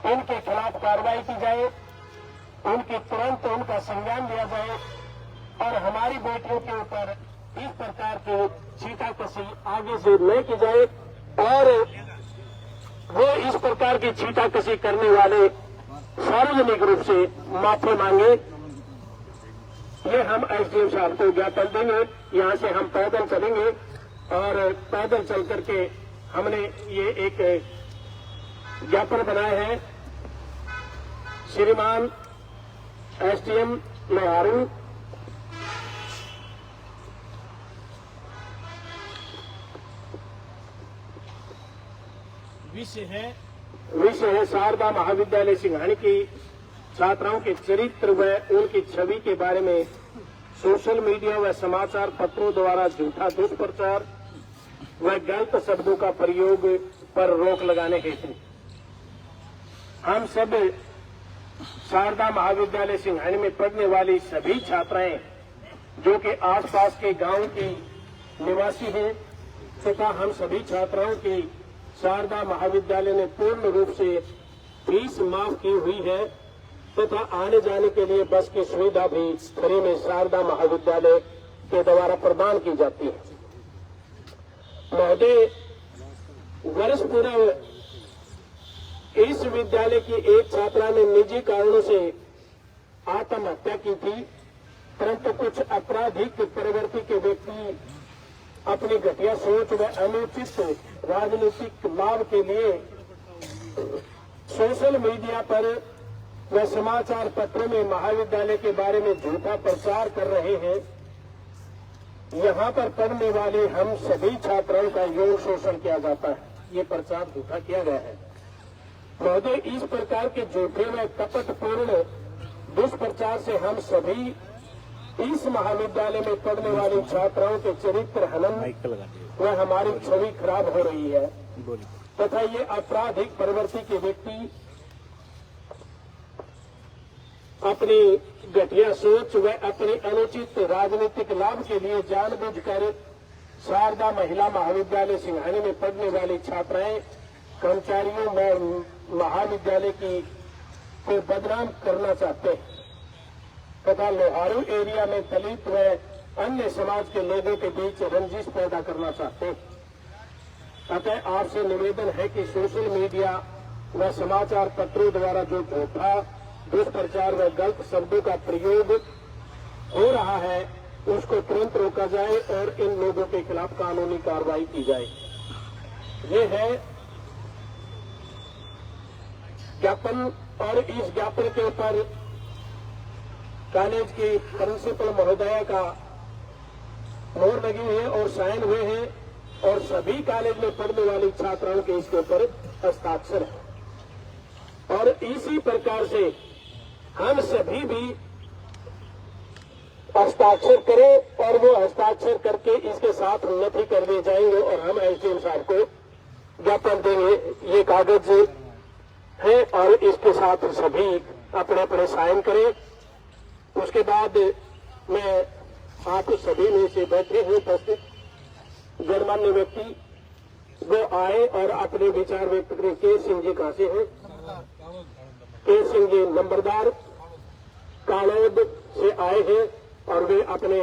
इनके खिलाफ कार्रवाई की जाए, उनकी तुरंत उनका संज्ञान लिया जाए और हमारी बेटियों के ऊपर इस प्रकार की छीटाकशी आगे से न की जाए और वो इस प्रकार की छीटाकशी करने वाले सार्वजनिक रूप से माफी मांगे। ये हम एसडीएम साहब को ज्ञापन देंगे। यहाँ से हम पैदल चलेंगे और पैदल चल करके हमने ये एक ज्ञापन बनाया है। श्रीमान एसडीएम लोहारू, विषय है शारदा महाविद्यालय सिंघानी की छात्राओं के चरित्र व उनकी छवि के बारे में सोशल मीडिया व समाचार पत्रों द्वारा झूठा दुष्प्रचार व गलत शब्दों का प्रयोग पर रोक लगाने हेतु हम सब शारदा महाविद्यालय सिंघानी में पढ़ने वाली सभी छात्राएं जो कि आसपास के गांव की निवासी हैं तथा हम सभी छात्राओं की शारदा महाविद्यालय ने पूर्ण रूप से फीस माफ की हुई है तथा आने जाने के लिए बस की सुविधा भी फ्री में शारदा महाविद्यालय के द्वारा प्रदान की जाती है। महोदय, वर्ष पूर्व इस विद्यालय की एक छात्रा ने निजी कारणों से आत्महत्या की थी, परंतु कुछ आपराधिक प्रवृत्ति के व्यक्ति अपनी घटिया सोच व अनुचित राजनीतिक लाभ के लिए सोशल मीडिया पर व समाचार पत्रों में महाविद्यालय के बारे में झूठा प्रचार कर रहे हैं। यहाँ पर पढ़ने वाले हम सभी छात्राओं का यौन शोषण किया जाता है। ये प्रचार झूठा किया गया है। महोदय, इस प्रकार के झूठे व कपटपूर्ण दुष्प्रचार से हम सभी इस महाविद्यालय में पढ़ने वाली छात्राओं के चरित्र हनन व हमारी छवि खराब हो रही है तथा ये आपराधिक प्रवृत्ति के व्यक्ति अपनी घटिया सोच व अपने अनुचित राजनीतिक लाभ के लिए जानबूझकर शारदा महिला महाविद्यालय सिंघानी में पढ़ने वाली छात्राएं कर्मचारियों व महाविद्यालय की को बदनाम करना चाहते हैं तथा लोहारू एरिया में दलित व अन्य समाज के लोगों के बीच रंजिश पैदा करना चाहते हैं। अतः आपसे निवेदन है कि सोशल मीडिया व समाचार पत्रों द्वारा जो झूठा दुष्प्रचार व गलत शब्दों का प्रयोग हो रहा है उसको तुरंत रोका जाए और इन लोगों के खिलाफ कानूनी कार्रवाई की जाए। ये है ज्ञापन और इस ज्ञापन के ऊपर कॉलेज की प्रिंसिपल महोदया का मोहर लगी हुई है और साइन हुए हैं और सभी कॉलेज में पढ़ने वाली छात्राओं के इसके ऊपर हस्ताक्षर है। और इसी प्रकार से हम सभी भी हस्ताक्षर करें और वो हस्ताक्षर करके इसके साथ उन्नति कर दिए जाएंगे और हम एसडीएम साहब को ज्ञापन देंगे। ये कागज है और इसके साथ सभी अपने अपने साइन करें। उसके बाद मैं आप सभी में से बैठे हुए उपस्थित गणमान्य व्यक्ति वो आए और अपने विचार व्यक्त करें। के सिंह जी कहां से हैं? के सिंह जी नंबरदार कानौद से आए हैं और वे अपने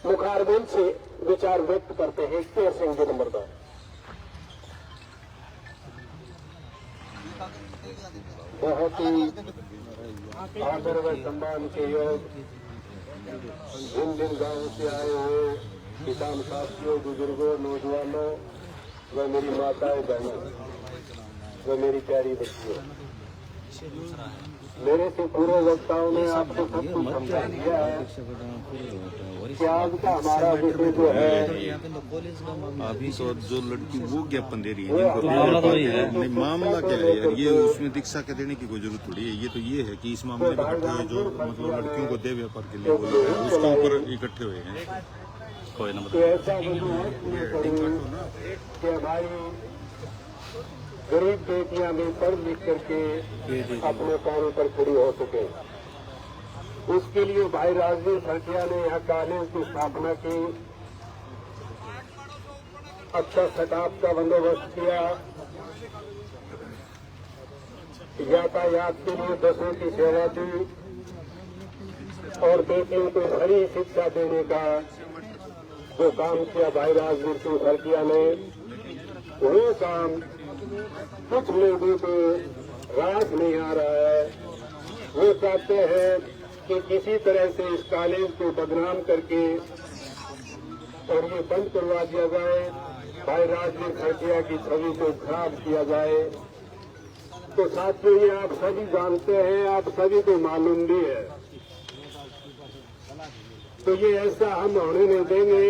मुखारबिंद से विचार व्यक्त करते हैं। के सिंह जी नंबरदार। बहुत ही आदर व सम्मान के योग भिन्न भिन्न गांवों से आए हुए किसान साथियों, बुजुर्गों, नौजवानों व मेरी माताएं बहनों व मेरी प्यारी बच्चियों, मेरे से पूर्व वक्ताओं ने आपको सब कुछ समझा दिया है कि आज का हमारा विषय जो है अभी तो जो लड़की वो ज्ञापन दे रही है मामला क्या है यार, ये उसमें दीक्षा के देने की कोई जरूरत थोड़ी है। ये तो ये है कि इस मामले में इकट्ठे हुए जो मतलब लड़कियों को दे व्यापार के लिए बोल रहे हैं उसके ऊपर इकट्ठे हुए हैं। कोई ना ऐसा कि हमारी गरीब बेटियां भी पढ़ लिख करके अपने पैरों पर खड़ी हो सके, उसके लिए भाई राजवीर सल्टिया ने यहाँ कॉलेज की स्थापना की, अच्छा स्टाफ का बंदोबस्त किया यातायात के लिए बसों की सेवा दी और बेटियों को हरी शिक्षा देने का जो काम किया भाई राजवीर सिंह खड़किया ने, वो काम कुछ लोगों को रास नहीं आ रहा है। वो चाहते हैं कि किसी तरह से इस कॉलेज को बदनाम करके और ये बंद करवा दिया जाए, भाई राजवीर खड़किया की छवि को खराब किया जाए। तो साथियों, ये आप सभी जानते हैं, आप सभी को मालूम भी है, तो ये ऐसा हम होने नहीं देंगे।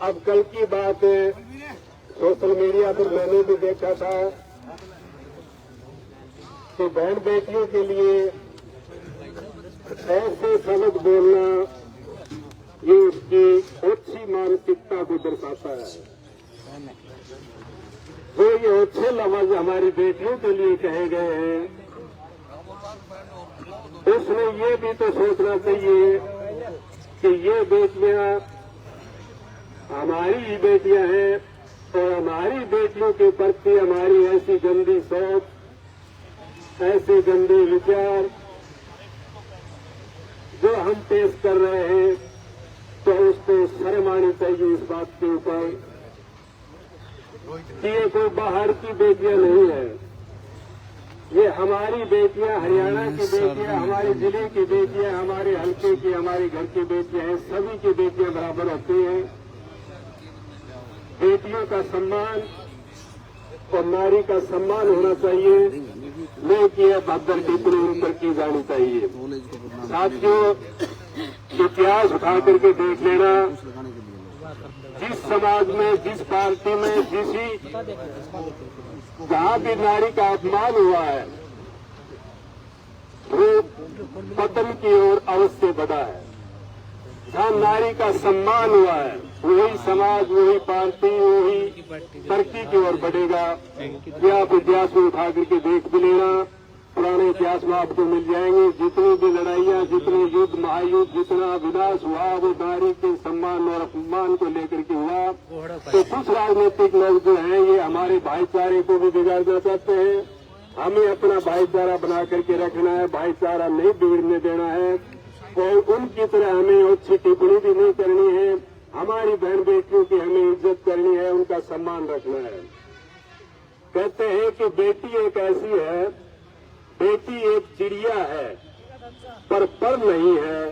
अब कल की बात है, सोशल मीडिया पर मैंने भी देखा था कि बहन बेटियों के लिए ऐसे शब्द बोलना ये उसकी अच्छी मानसिकता को दर्शाता है। जो ये अच्छे लफ्ज हमारी बेटियों के लिए कहे गए हैं, उसमें ये भी तो सोचना चाहिए कि ये बेटियां हमारी ही बेटियां हैं और हमारी बेटियों के प्रति हमारी ऐसी गंदी सोच, ऐसे गंदे विचार जो हम पेश कर रहे हैं, तो उसको शर्म आनी चाहिए इस बात के ऊपर कि ये कोई बाहर की बेटियां नहीं है। ये हमारी बेटियां, हरियाणा की बेटियां, हमारे जिले की बेटियां, हमारे हल्के की, हमारे घर की बेटियां हैं। सभी की बेटियां बराबर होती हैं। बेटियों का सम्मान और नारी का सम्मान होना चाहिए, नहीं कि यह भद्र टिप्पणी ऊपर की जानी चाहिए। साथियों, इतिहास उठा करके देख लेना, जिस समाज में, जिस पार्टी में, जहां भी नारी का अपमान हुआ है, वो पतन की ओर अवश्य बढ़ा है। जहां नारी का सम्मान हुआ है, वही समाज, वही पार्टी, वही तरक्की की ओर बढ़ेगा। ये आप इतिहास में उठा करके देख भी लेना, पुराने इतिहास में आपको मिल जाएंगे। जितनी भी लड़ाइयां, जितने युद्ध, महायुद्ध, जितना विनाश हुआ, वो नारी के सम्मान और अपमान को लेकर के हुआ। तो कुछ राजनीतिक लोग जो हैं, ये हमारे भाईचारे को भी बिगाड़ना चाहते हैं। हमें अपना भाईचारा बना करके रखना है, भाईचारा नहीं बिगड़ने देना है और उनकी तरह हमें अच्छी टिप्पणी भी नहीं करनी है। हमारी बहन बेटियों की हमें इज्जत करनी है, उनका सम्मान रखना है। कहते हैं कि बेटी एक ऐसी है, बेटी एक चिड़िया है पर नहीं है।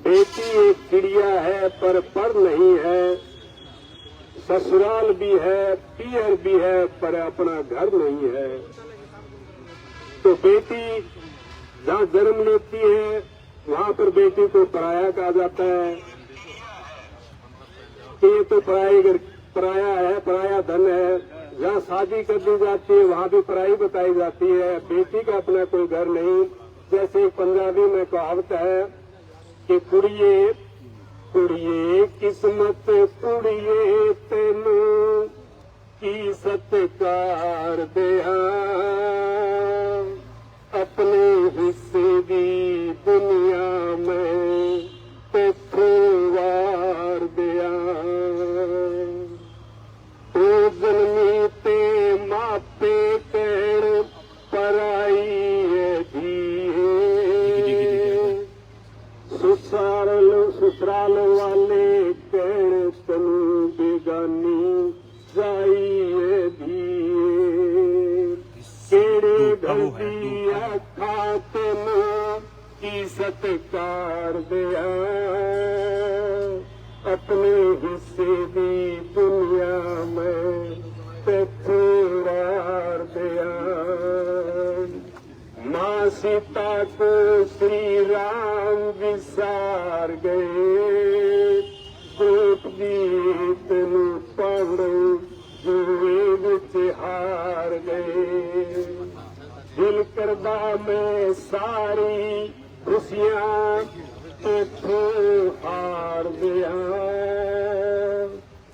बेटी एक चिड़िया है पर नहीं है। ससुराल भी है, पियर भी है, पर अपना घर नहीं है। तो बेटी जहाँ जन्म लेती है, वहाँ पर बेटी को पराया कहा जाता है कि ये तो पराया है, पराया धन है। जहाँ शादी कर दी जाती है, वहाँ भी पराई बताई जाती है। बेटी का अपना कोई घर नहीं। जैसे पंजाबी में कहावत है कि कुड़िए कुड़िए किस्मत कुड़िए तेनू की सत्कार दिया, अपने हिस्से दी दुनिया में वार दिया। तो जन्मी ते मापे कहण पराई धीए, ससुराल वाले कहण तनु बेगानी जाइए धीए। केड़े घर दी अखा तेनू की सत्कार दिया, अपने हिस्से दी दुनिया में वार दिया। माँ सीता को श्री राम विसार गए, गोप गीत पढ़ जुए विच हार गए। दिल करदा में सारी खुशियां इत्थों हार दिया,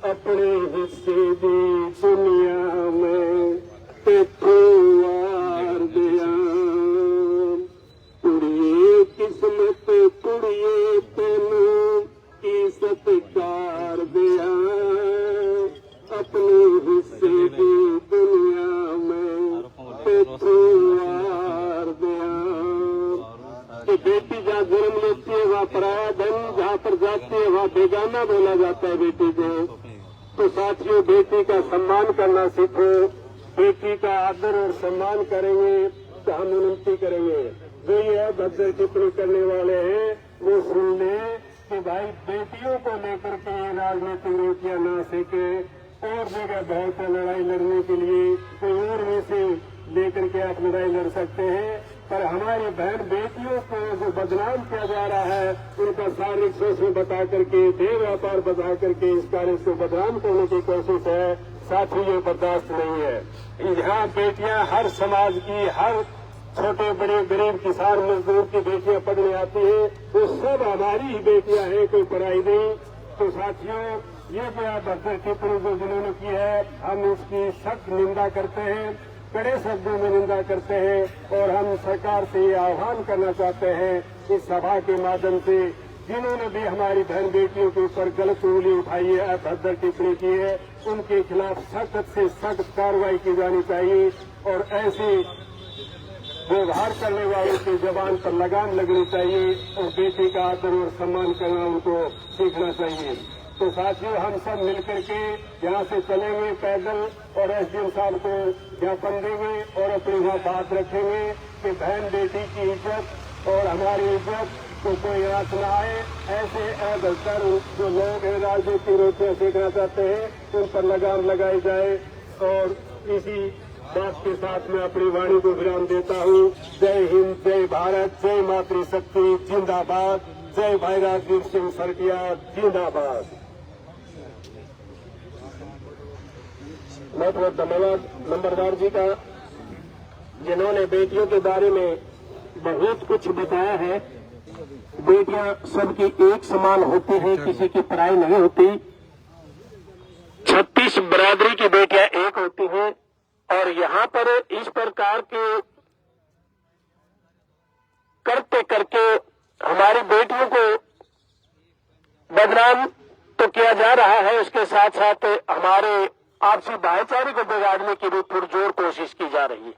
अपने हिस्से दी दुनिया में वार दिया। कुड़िए किस्मत कुड़िए तेनू की सत्कार दिया, अपने हिस्से दी दुनिया में त्रुवार दिया कि बेटी जहाँ जन्म लेती है वहाँ पराया धन, जहाँ पर जाती है वहाँ बेगाना बोला जाता है बेटी को। तो साथियों, बेटी का सम्मान करना सीखो। बेटी का आदर और सम्मान करेंगे तो हम उन्नति करेंगे। जो ये भद्र टिप्पणी करने वाले हैं वो सुन लें कि भाई बेटियों को लेकर के ये राजनीतिक रोटियां ना सेके और जगह बहुत लड़ाई लड़ने के लिए कोई और में से लेकर के आप लड़ाई लड़ सकते हैं, पर हमारी बहन बेटियों को जो बदनाम किया जा रहा है उनका शारीरिक शोषण बता करके, देह व्यापार बता करके इस कार्य को बदनाम करने की कोशिश है। साथ ही ये बर्दाश्त नहीं है। यहाँ बेटियां हर समाज की, हर छोटे बड़े गरीब किसान मजदूर की बेटियां पढ़ने आती है, वो सब हमारी ही बेटियां हैं, कोई पढ़ाई नहीं। तो साथियों, ये जो भद्र टिप्पणी जो जिन्होंने की है, हम इसकी सख्त निंदा करते हैं, कड़े शब्दों में निंदा करते हैं और हम सरकार से ये आह्वान करना चाहते हैं इस सभा के माध्यम से, जिन्होंने भी हमारी बहन बेटियों के ऊपर गलत उंगली उठाई है, अभद्र टिप्पणी की है, उनके खिलाफ सख्त से सख्त कार्रवाई की जानी चाहिए और ऐसे व्यवहार करने वालों की जबान पर लगाम लगनी चाहिए और बेटी का आदर और सम्मान करना उनको सीखना चाहिए। तो साथियों, हम सब मिलकर के यहाँ से चलेंगे पैदल और एसडीएम साहब को ज्ञापन देंगे और अपनी यहाँ बात रखेंगे कि बहन बेटी की इज्जत और हमारी इज्जत को कोई आंच न आए। ऐसे अभद्र जो लोग राजनीतिक रोटियां सीखना चाहते हैं उन पर लगाम लगाई जाए। और इसी बात के साथ मैं अपनी वाणी को विराम देता हूँ। जय हिंद, जय भारत, जय मातृशक्ति जिंदाबाद, जय भाई राजवीर सिंह सरटिया जिंदाबाद। बहुत बहुत धन्यवाद नंबरदार जी का, जिन्होंने बेटियों के बारे में बहुत कुछ बताया है। बेटियां सबकी एक समान होती हैं, किसी की पराई नहीं होती। 36 बरादरी की बेटियां एक होती हैं और यहाँ पर इस प्रकार के करते करके हमारी बेटियों को बदनाम तो किया जा रहा है, उसके साथ साथ हमारे आपसी भाईचारे को बिगाड़ने की भी पुरजोर कोशिश की जा रही है।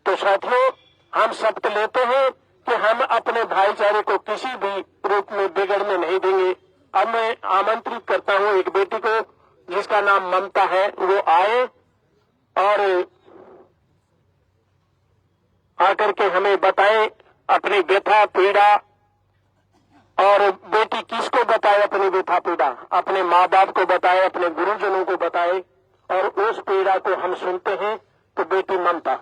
तो साथियों, हम शपथ लेते हैं कि हम अपने भाईचारे को किसी भी रूप में बिगड़ने नहीं देंगे। अब मैं आमंत्रित करता हूं एक बेटी को जिसका नाम ममता है, वो आए और आकर के हमें बताएं अपनी व्यथा पीड़ा। और बेटी किसको बताए अपनी व्यथा पीड़ा? अपने माँ बाप को बताए, अपने गुरुजनों को बताए और उस पीड़ा को हम सुनते हैं। तो बेटी ममता।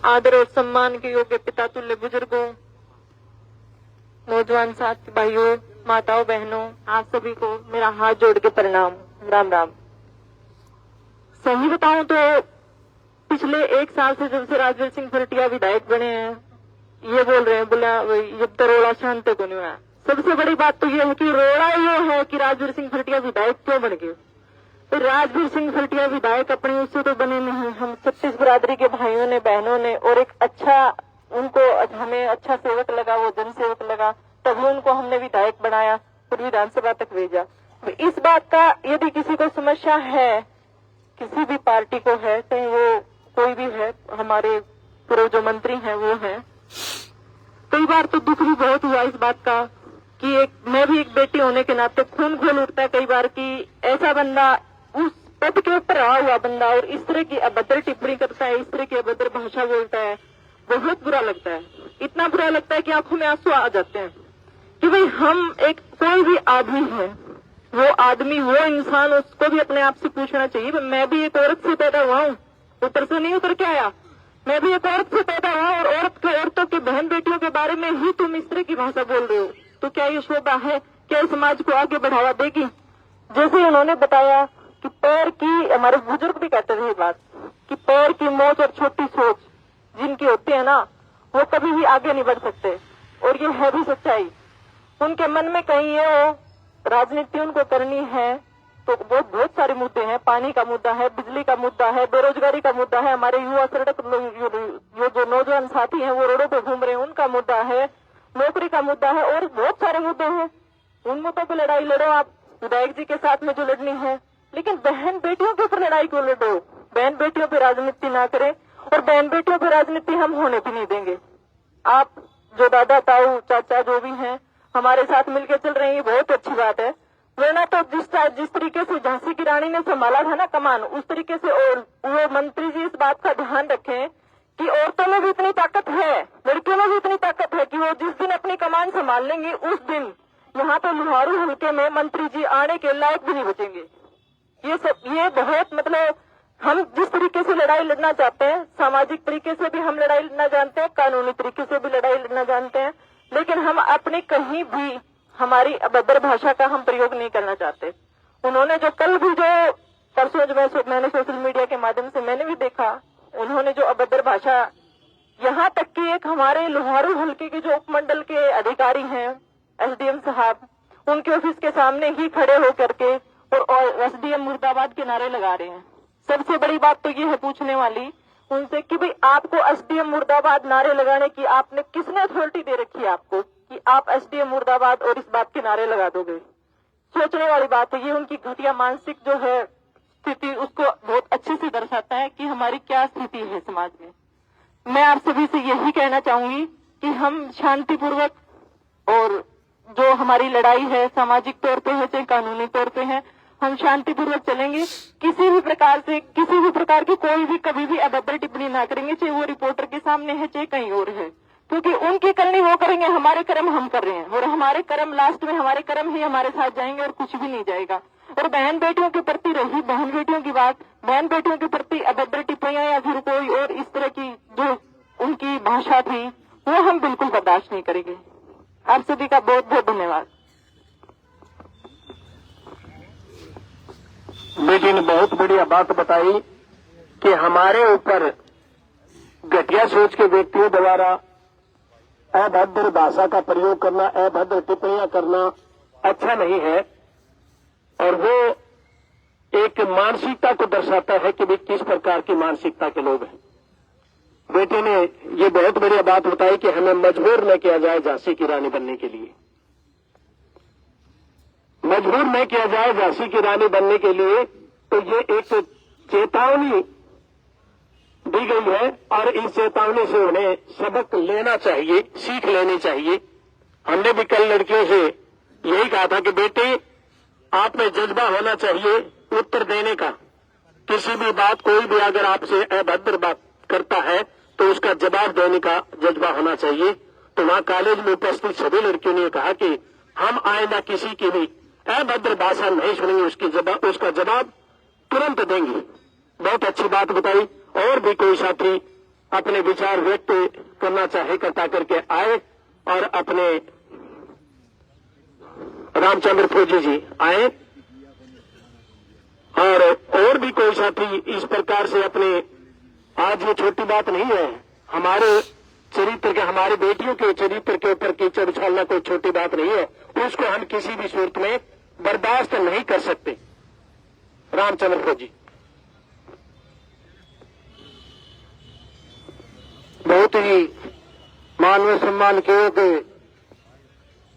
आदर और सम्मान के योग्य पिता तुल्य बुजुर्गों, नौजवान साथी भाइयों, माताओं बहनों, आप सभी को मेरा हाथ जोड़ के प्रणाम, राम राम। सही बताऊं तो पिछले 1 साल से जब से राजवीर सिंह सरटिया विधायक बने हैं, ये बोल रहे हैं बोला ये तो रोड़ा शांत को नहीं हुआ। सबसे बड़ी बात तो ये है कि रोड़ा ये है कि राजवीर सिंह सरटिया विधायक क्यों बन गए। तो राजवीर सिंह सरटिया विधायक अपनी उससे तो बने नहीं, हम 36 बरादरी के भाइयों ने बहनों ने और एक अच्छा उनको हमें अच्छा सेवक लगा, वो जन सेवक लगा, तभी उनको हमने विधायक बनाया और विधानसभा तक भेजा। तो इस बात का यदि किसी को समस्या है, किसी भी पार्टी को है, चाहे वो कोई भी है, हमारे पूर्व जो मंत्री हैं वो है, कई बार तो दुख भी बहुत हुआ इस बात का कि मैं भी एक बेटी होने के नाते खून खोल उठता है कई बार कि ऐसा बंदा उस पद के ऊपर रहा हुआ बंदा और इस तरह की अभद्र टिप्पणी करता है, इस तरह की अभद्र भाषा बोलता है, बहुत बुरा लगता है। इतना बुरा लगता है कि आंखों में आंसू आ जाते हैं कि भाई हम एक कोई भी आदमी है, वो आदमी वो इंसान, उसको भी अपने आप से पूछना चाहिए मैं भी एक औरत से पैदा हुआ हूँ, ऊपर से नहीं उतर के आया, मैं भी एक औरत से पैदा हुआ और औरतों के बहन बेटियों के बारे में ही तुम इस तरह की भाषा बोल रहे हो, तो क्या ये शोभा है? क्या समाज को आगे बढ़ावा देगी? जैसे उन्होंने बताया कि पैर की, हमारे बुजुर्ग भी कहते थे ये बात कि पैर की मोच और छोटी सोच जिनकी होती है ना, वो कभी भी आगे नहीं बढ़ सकते, और ये है भी सच्चाई। उनके मन में कहीं ये हो राजनीति उनको करनी है तो बहुत सारे मुद्दे हैं, पानी का मुद्दा है, बिजली का मुद्दा है, बेरोजगारी का मुद्दा है, हमारे युवा सड़क ये जो नौजवान साथी हैं वो रोडों पे घूम रहे हैं उनका मुद्दा है, नौकरी का मुद्दा है और बहुत सारे मुद्दे हैं। उन मुद्दों पर लड़ाई लड़ो आप, विधायक जी के साथ में जो लड़नी है, लेकिन बहन बेटियों के ऊपर लड़ाई क्यों लड़ो? बहन बेटियों पे राजनीति ना करें, और बहन बेटियों पे राजनीति हम होने भी नहीं देंगे। आप जो दादा ताऊ चाचा जो भी हैं हमारे साथ मिलकर चल रहे हैं, ये बहुत अच्छी बात है। वरना तो जिस तरीके से झांसी की रानी ने संभाला था ना कमान, उस तरीके से और वो मंत्री जी इस बात का ध्यान रखें कि औरतों में भी इतनी ताकत है, लड़कियों में भी इतनी ताकत है कि वो जिस दिन अपनी कमान संभाल लेंगी उस दिन यहाँ पे लोहारू हल्के में मंत्री जी आने के लायक भी नहीं बचेंगे। ये बहुत मतलब हम जिस तरीके से लड़ाई लड़ना चाहते हैं, सामाजिक तरीके से भी हम लड़ाई लड़ना जानते हैं, कानूनी तरीके से भी लड़ाई लड़ना जानते हैं, लेकिन हम अपने कहीं भी हमारी अभद्र भाषा का हम प्रयोग नहीं करना चाहते। उन्होंने जो कल भी जो परसों जो मैंने सोशल मीडिया के माध्यम से मैंने भी देखा, उन्होंने जो अभद्र भाषा, यहाँ तक कि एक हमारे लोहारू हल्के के जो उपमंडल के अधिकारी हैं एसडीएम साहब, उनके ऑफिस के सामने ही खड़े होकर के और एसडीएम मुर्दाबाद के नारे लगा रहे हैं। सबसे बड़ी बात तो ये है पूछने वाली उनसे कि भाई आपको एसडीएम मुर्दाबाद नारे लगाने की आपने किसने अथॉरिटी दे रखी है आपको कि आप एसडीएम मुर्दाबाद और इस बात के नारे लगा दोगे? सोचने वाली बात है। ये उनकी घटिया मानसिक जो है स्थिति उसको बहुत अच्छे से दर्शाता है कि हमारी क्या स्थिति है समाज में। मैं आप सभी से यही कहना चाहूंगी कि हम शांतिपूर्वक, और जो हमारी लड़ाई है सामाजिक तौर पे है चाहे कानूनी तौर पे है, हम शांतिपूर्वक चलेंगे। किसी भी प्रकार की कोई भी कभी भी अभद्र टिप्पणी ना करेंगे, चाहे वो रिपोर्टर के सामने है चाहे कहीं और है, क्योंकि उनकी करनी वो करेंगे, हमारे कर्म हम कर रहे हैं, और हमारे कर्म लास्ट में हमारे कर्म ही हमारे साथ जाएंगे और कुछ भी नहीं जाएगा। और बहन बेटियों के प्रति रही बहन बेटियों की बात, बहन बेटियों के प्रति अभद्र टिप्पणियां या फिर कोई और इस तरह की जो उनकी भाषा थी वो हम बिल्कुल बर्दाश्त नहीं करेंगे। आप सभी का बहुत बहुत धन्यवाद। बेटी ने बहुत बढ़िया बात बताई कि हमारे ऊपर घटिया सोच के व्यक्तियों द्वारा अभद्र भाषा का प्रयोग करना, अभद्र टिप्पणियां करना अच्छा नहीं है, और वो एक मानसिकता को दर्शाता है कि वे किस प्रकार की मानसिकता के लोग हैं। बेटे ने ये बहुत बढ़िया बात बताई कि हमें मजबूर न किया जाए झांसी की रानी बनने के लिए, मजबूर न किया जाए झांसी की रानी बनने के लिए। तो ये एक चेतावनी दी गई है, और इस चेतावनी से उन्हें सबक लेना चाहिए, सीख लेनी चाहिए। हमने भी कल लड़कियों से यही कहा था कि बेटे आप में जज्बा होना चाहिए उत्तर देने का। किसी भी बात, कोई भी अगर आपसे अभद्र बात करता है तो उसका जवाब देने का जज्बा होना चाहिए। तो वहां कॉलेज में उपस्थित सभी लड़कियों ने कहा कि हम आइंदा किसी की भी अभद्र भाषा नहीं सुनेंगे, उसका जवाब तुरंत देंगे। बहुत अच्छी बात बताई। और भी कोई साथी अपने विचार व्यक्त करना चाहे कृपा करके आए, और अपने रामचंद्र फौजी जी आए, और भी कोई साथी इस प्रकार से अपने, आज ये छोटी बात नहीं है, हमारे चरित्र के, हमारी बेटियों के चरित्र के ऊपर कीचड़ उछालना कोई छोटी बात नहीं है, उसको हम किसी भी सूरत में बर्दाश्त नहीं कर सकते। रामचंद्र फौजी बहुत ही मान व सम्मान के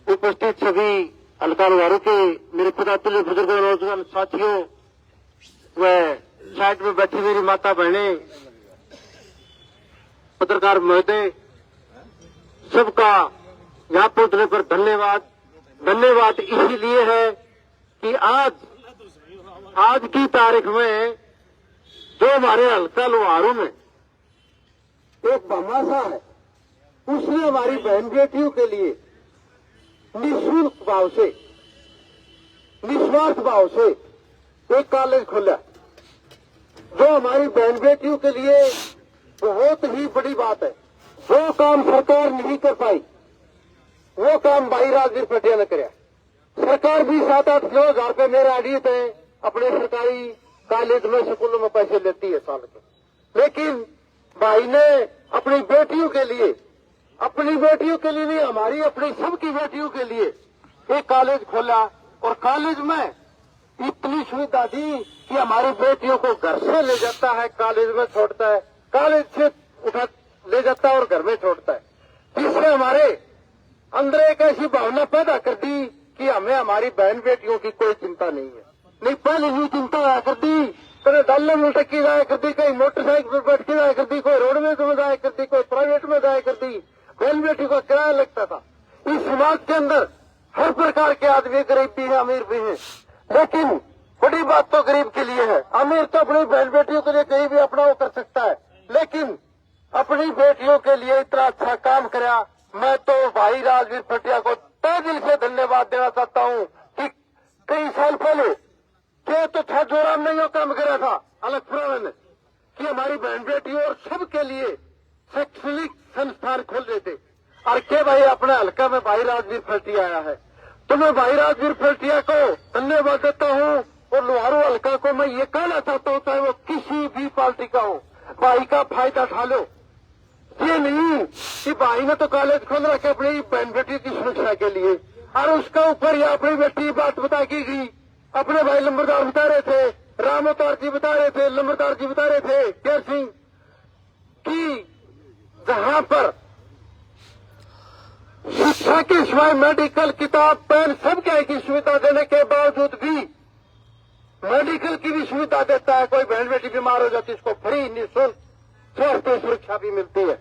उपस्थित सभी हल्का लोहारू के मेरे पिता तुल्य बुजुर्गों, नौजवान साथियों व साइड में बैठी मेरी माता बहनें, पत्रकार महोदय, सबका यहाँ पहुंचने पर धन्यवाद। धन्यवाद इसीलिए है कि आज की तारीख में जो हमारे हल्का लोहारू में एक भामाशाह है, उसने हमारी बहन बेटियों के लिए निःशुल्क भाव से, निस्वार्थ भाव से एक कॉलेज खोला, जो हमारी बहन बेटियों के लिए बहुत ही बड़ी बात है। जो काम सरकार नहीं कर पाई वो काम भाई राजवीर पटिया ने कराया। सरकार भी 7-8 हजार रुपये मेरे आडियत है अपने सरकारी कॉलेज में, स्कूलों में पैसे लेती है साल के, लेकिन भाई ने अपनी बेटियों के लिए नहीं, हमारी अपनी सबकी बेटियों के लिए एक कॉलेज खोला, और कॉलेज में इतनी सुविधा दी कि हमारी बेटियों को घर से ले जाता है, कॉलेज में छोड़ता है, कॉलेज से उठा ले जाता है और घर में छोड़ता है, जिससे हमारे अंदर एक ऐसी भावना पैदा कर दी कि हमें हमारी बहन बेटियों की कोई चिंता नहीं है। नहीं, पहले ये चिंता आया करती, कभी डाले में टक्की जाया करती, कहीं मोटरसाइकिल पर बैठ के जाया करती, कोई रोडवेज में जाया करती, कोई प्राइवेट में जाया करती, बहन बेटी को किराया लगता था। इस समाज के अंदर हर प्रकार के आदमी, गरीब भी है, अमीर भी है, लेकिन बड़ी बात तो गरीब के लिए है। अमीर तो अपनी बहन बेटियों के लिए कहीं भी अपना वो कर सकता है, लेकिन अपनी बेटियों के लिए इतना अच्छा काम कराया। मैं तो भाई राजवीर फटिया को तहे दिल से धन्यवाद देना चाहता हूँ कि कई साल पहले के तो था जोराम ने यो काम कराया था अलगपुरा में कि हमारी बहन बेटियों और सबके लिए शैक्षणिक संस्थान खोल देते, और के भाई अपने हल्का में भाई राजवीर फटिया आया है। तो मैं भाई राजवीर फटिया को धन्यवाद देता हूँ, और लोहारू हल्का को मैं ये कहना चाहता हूँ, चाहे वो किसी भी पार्टी का हो, भाई का फायदा उठा लो। ये नहीं कि भाई ने तो कॉलेज खोल रखे अपनी बहन बेटी की सुरक्षा के लिए, और उसका ऊपर या अपनी बेटी बात बता की गई। अपने भाई लंबरदार बता रहे थे, राम अवतार जी बता रहे थे, लंबरदार जी बता रहे थे, केर सिंह, कि जहां पर शिक्षा के सिवाय मेडिकल, किताब, पेन सब क्या की सुविधा देने के बावजूद भी मेडिकल की भी सुविधा देता है। कोई बहन बेटी बीमार हो जाती है, उसको फ्री निःशुल्क स्वास्थ्य सुरक्षा भी मिलती है।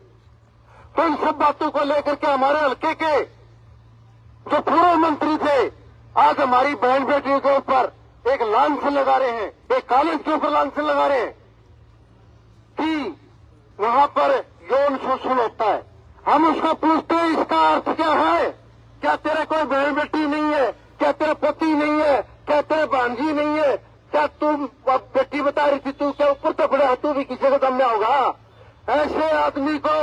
तो इन सब बातों को लेकर के हमारे हल्के के जो पूर्व मंत्री थे, आज हमारी बहन बेटियों के ऊपर एक लांछन लगा रहे हैं, एक कॉलेज के ऊपर लांछन लगा रहे हैं कि वहां पर यौन शोषण होता है। हम उसको पूछते हैं, इसका अर्थ क्या है? क्या तेरा कोई बहन बेटी नहीं है? क्या तेरा पति नहीं है? क्या तेरा भांजी नहीं है? क्या तुम बेटी बता रही थी, तू क्या ऊपर तो पड़ा, तू भी किसी को दमना होगा? ऐसे आदमी को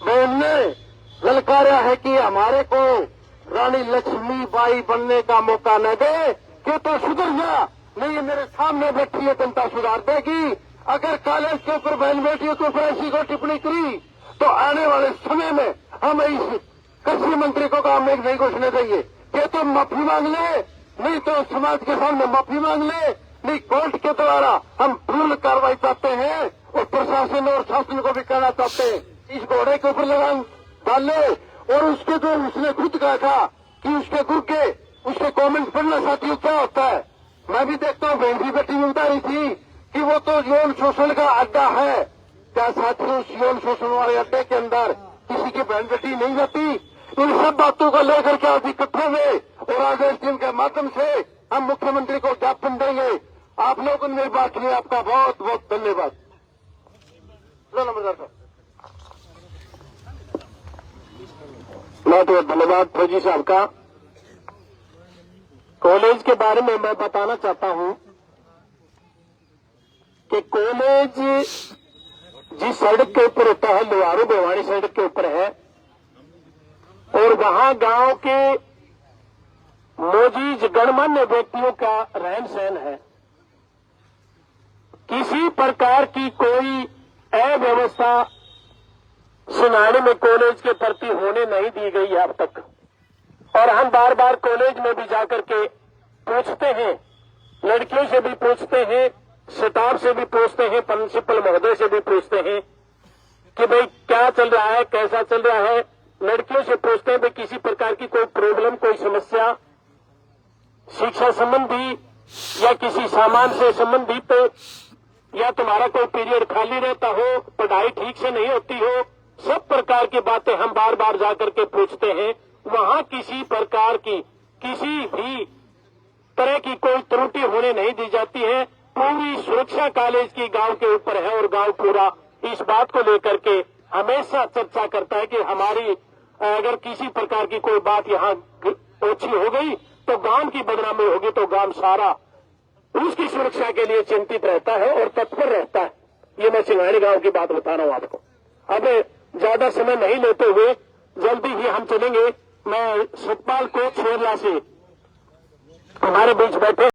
बहन ने ललकारा है कि हमारे को रानी लक्ष्मीबाई बनने का मौका न दे, कि तो सुधर जा, नहीं मेरे सामने बैठी है जनता सुधार देगी। अगर कॉलेज के ऊपर बहन बेटियों के ऊपर ऐसी को टिप्पणी करी तो आने वाले समय में हम इस कृषि मंत्री को काम नहीं घोषणा देंगे कि तुम माफी मांग ले, नहीं तो समाज के सामने माफी मांग ले, नहीं कोर्ट के द्वारा हम पूर्ण कार्रवाई चाहते हैं। और प्रशासन और शासन को भी कहना चाहते हैं, इस घोड़े के ऊपर लगाम डाले। और उसके जो उसने खुद कहा था कि उसके गुरु के उसके कमेंट पढ़ना साथियों क्या होता है, मैं भी देखता हूँ, बहन की बेटी भी बता रही थी कि वो तो यौन शोषण का अड्डा है। क्या साथियों उस यौन शोषण वाले अड्डे के अंदर किसी की बहन बेटी नहीं जाती? इन सब बातों को लेकर के आज इकट्ठे हुए और आज इस दिन के माध्यम से हम मुख्यमंत्री को ज्ञापन देंगे। आप लोगों ने मेरी बात सुनी, आपका बहुत बहुत धन्यवाद। नमस्कार सर। बहुत बहुत धन्यवाद फौजी साहब का। कॉलेज के बारे में मैं बताना चाहता हूं कि कॉलेज जिस सड़क के ऊपर होता है, लोहारू भिवानी सड़क के ऊपर है, और वहां गांव के मोजीज गणमान्य व्यक्तियों का रहन सहन है। किसी प्रकार की कोई अव्यवस्था सुनाने में कॉलेज के प्रति होने नहीं दी गई है अब तक। और हम बार बार कॉलेज में भी जाकर के पूछते हैं, लड़कियों से भी पूछते हैं, स्टाफ से भी पूछते हैं, प्रिंसिपल महोदय से भी पूछते हैं कि भाई क्या चल रहा है, कैसा चल रहा है। लड़कियों से पूछते हैं भाई किसी प्रकार की कोई प्रॉब्लम, कोई समस्या शिक्षा संबंधी या किसी सामान से संबंधित, या तुम्हारा कोई पीरियड खाली रहता हो, पढ़ाई ठीक से नहीं होती हो, सब प्रकार की बातें हम बार बार जाकर के पूछते हैं। वहां किसी प्रकार की किसी भी तरह की कोई त्रुटि होने नहीं दी जाती है। पूरी सुरक्षा कॉलेज की गांव के ऊपर है, और गांव पूरा इस बात को लेकर के हमेशा चर्चा करता है कि हमारी अगर किसी प्रकार की कोई बात यहाँ ओछी हो गई तो गांव की बदनामी होगी, तो गांव सारा उसकी सुरक्षा के लिए चिंतित रहता है और तत्पर रहता है। ये मैं सिंघाड़ी गांव की बात बता रहा हूं आपको। अब ज्यादा समय नहीं लेते हुए जल्दी ही हम चलेंगे। मैं सतपाल को छेरला से हमारे बीच बैठे